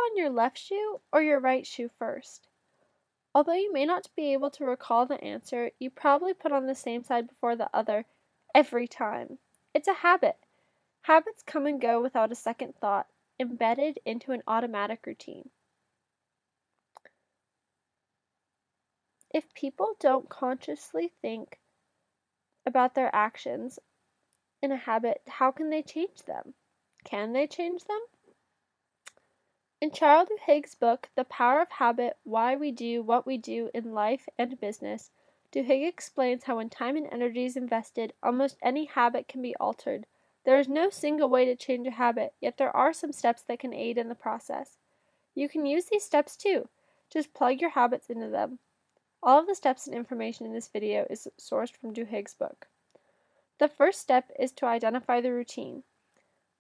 on your left shoe or your right shoe first? Although you may not be able to recall the answer, you probably put on the same side before the other every time. It's a habit. Habits come and go without a second thought, embedded into an automatic routine. If people don't consciously think about their actions in a habit, how can they change them? Can they change them? In Charles Duhigg's book, The Power of Habit: Why We Do What We Do in Life and Business, Duhigg explains how when time and energy is invested, almost any habit can be altered. There is no single way to change a habit, yet there are some steps that can aid in the process. You can use these steps too. Just plug your habits into them. All of the steps and information in this video is sourced from Duhigg's book. The first step is to identify the routine.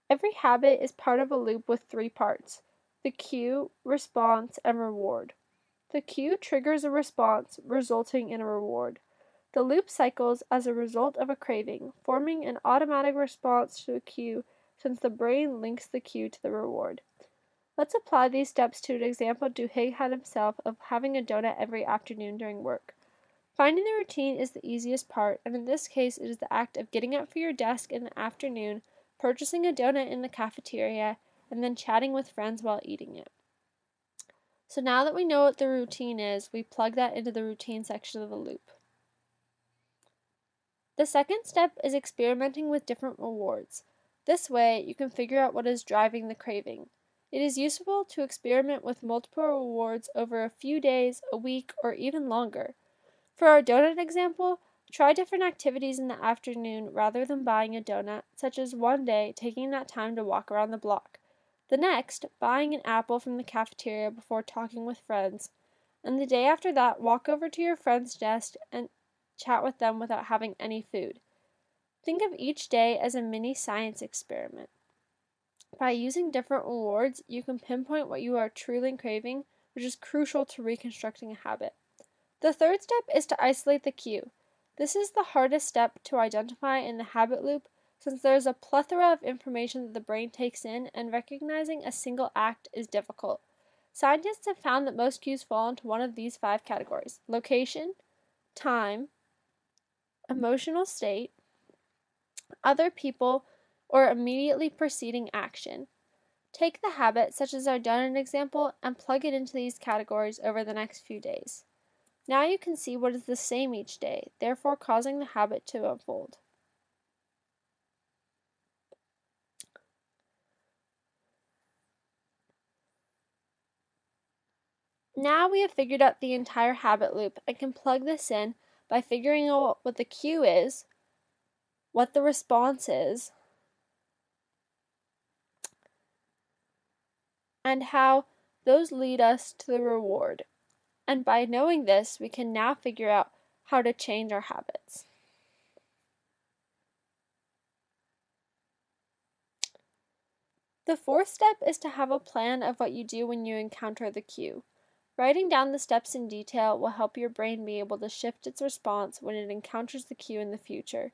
Every habit is part of a loop with 3 parts: the cue, response, and reward. The cue triggers a response, resulting in a reward. The loop cycles as a result of a craving, forming an automatic response to a cue since the brain links the cue to the reward. Let's apply these steps to an example Duhigg had himself of having a donut every afternoon during work. Finding the routine is the easiest part, and in this case it is the act of getting up for your desk in the afternoon, purchasing a donut in the cafeteria, and then chatting with friends while eating it. So now that we know what the routine is, we plug that into the routine section of the loop. The second step is experimenting with different rewards. This way, you can figure out what is driving the craving. It is useful to experiment with multiple rewards over a few days, a week, or even longer. For our donut example, try different activities in the afternoon rather than buying a donut, such as one day taking that time to walk around the block, the next buying an apple from the cafeteria before talking with friends, and the day after that walk over to your friend's desk and chat with them without having any food. Think of each day as a mini science experiment. By using different rewards, you can pinpoint what you are truly craving, which is crucial to reconstructing a habit. The third step is to isolate the cue. This is the hardest step to identify in the habit loop since there is a plethora of information that the brain takes in and recognizing a single act is difficult. Scientists have found that most cues fall into one of these 5 categories: location, time, emotional state, other people, or immediately preceding action. Take the habit, such as our donut example, and plug it into these categories over the next few days. Now you can see what is the same each day, therefore causing the habit to unfold. Now we have figured out the entire habit loop and can plug this in by figuring out what the cue is, what the response is, and how those lead us to the reward. And by knowing this, we can now figure out how to change our habits. The fourth step is to have a plan of what you do when you encounter the cue. Writing down the steps in detail will help your brain be able to shift its response when it encounters the cue in the future.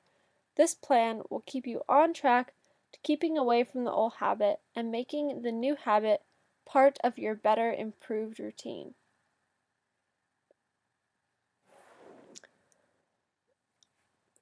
This plan will keep you on track to keeping away from the old habit and making the new habit part of your better, improved routine.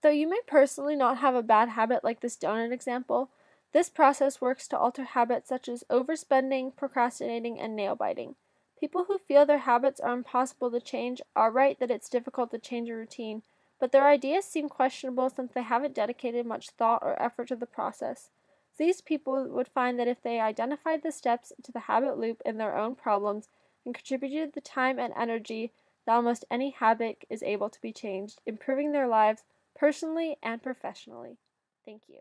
Though you may personally not have a bad habit like this donut example, this process works to alter habits such as overspending, procrastinating, and nail biting. People who feel their habits are impossible to change are right that it's difficult to change a routine, but their ideas seem questionable since they haven't dedicated much thought or effort to the process. These people would find that if they identified the steps to the habit loop in their own problems and contributed the time and energy, that almost any habit is able to be changed, improving their lives personally and professionally. Thank you.